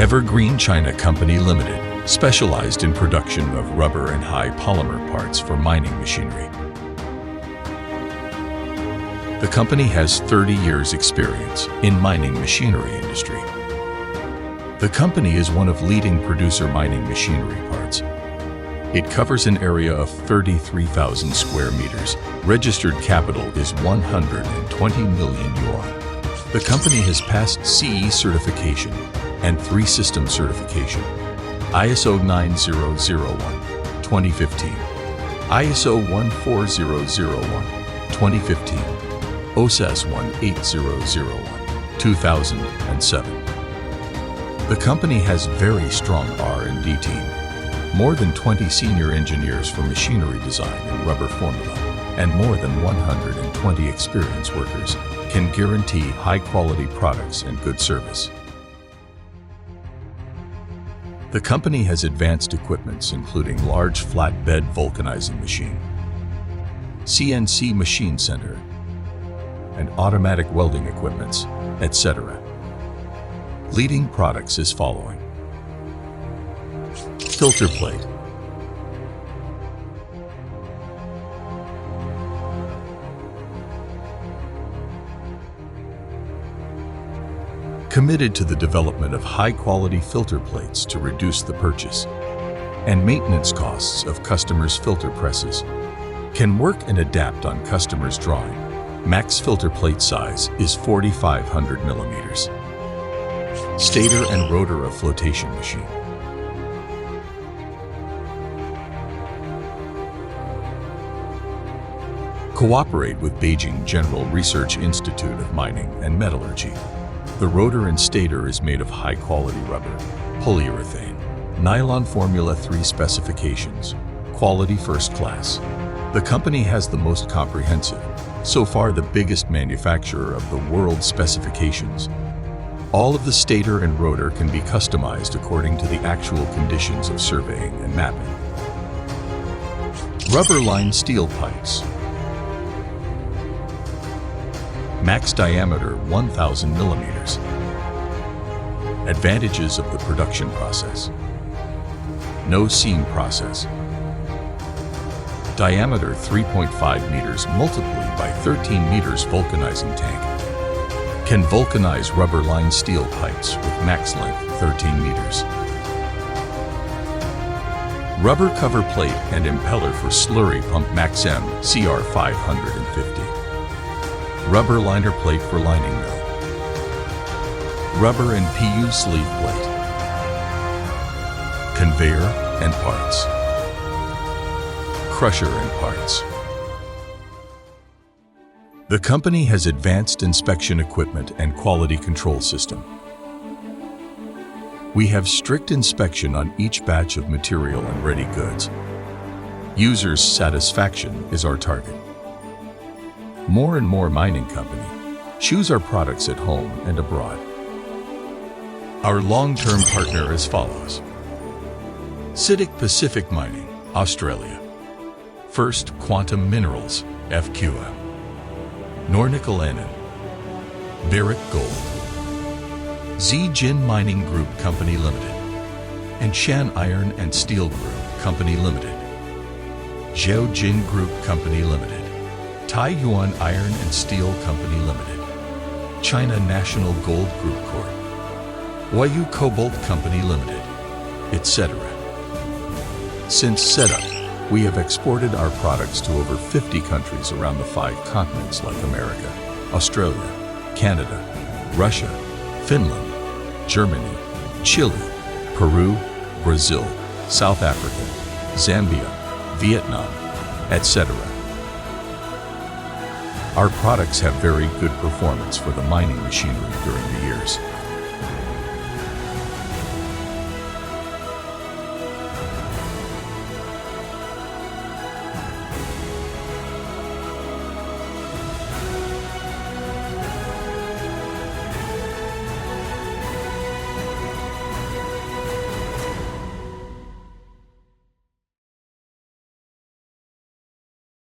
Evergreen China Company Limited, specialized in production of rubber and high polymer parts for mining machinery. The company has 30 years' experience in mining machinery industry. The company is one of leading producer mining machinery parts. It covers an area of 33,000 square meters. Registered capital is 120 million yuan. The company has passed CE certification and 3 system certification: ISO 9001, 2015, ISO 14001, 2015, OSAS 18001, 2007. The company has very strong R&D team, more than 20 senior engineers for machinery design and rubber formula, and more than 120 experienced workers can guarantee high-quality products and good service. The company has advanced equipments including large flatbed vulcanizing machine, CNC machine center, and automatic welding equipments, etc. Leading products is following: filter plate, committed to the development of high-quality filter plates to reduce the purchase and maintenance costs of customers' filter presses. Can work and adapt on customers' drawing. Max filter plate size is 4,500 millimeters. Stator and rotor of flotation machine. Cooperate with Beijing General Research Institute of Mining and Metallurgy. The rotor and stator is made of high-quality rubber, polyurethane, nylon Formula 3 specifications, quality first class. The company has the most comprehensive, so far the biggest manufacturer of the world's specifications. All of the stator and rotor can be customized according to the actual conditions of surveying and mapping. Rubber-lined steel pipes. Max diameter 1,000 millimeters. Advantages of the production process: no seam process. Diameter 3.5 meters multiplied by 13 meters vulcanizing tank. Can vulcanize rubber-lined steel pipes with max length 13 meters. Rubber cover plate and impeller for slurry pump Max M CR 550. Rubber liner plate for lining mill. Rubber and PU sleeve plate. Conveyor and parts. Crusher and parts. The company has advanced inspection equipment and quality control system. We have strict inspection on each batch of material and ready goods. Users' satisfaction is our target. More and more mining company choose our products at home and abroad. Our long-term partner as follows: CITIC Pacific Mining, Australia. First Quantum Minerals, FQM. Nornickel NN. Barrick Gold. Zijin Mining Group Company Limited. And Shan Iron and Steel Group Company Limited. Zhaojin Group Company Limited. Taiyuan Iron and Steel Company Limited. China National Gold Group Corp. Huayu Cobalt Company Limited, etc. Since setup, we have exported our products to over 50 countries around the 5 continents like America, Australia, Canada, Russia, Finland, Germany, Chile, Peru, Brazil, South Africa, Zambia, Vietnam, etc. Our products have very good performance for the mining machinery during the years.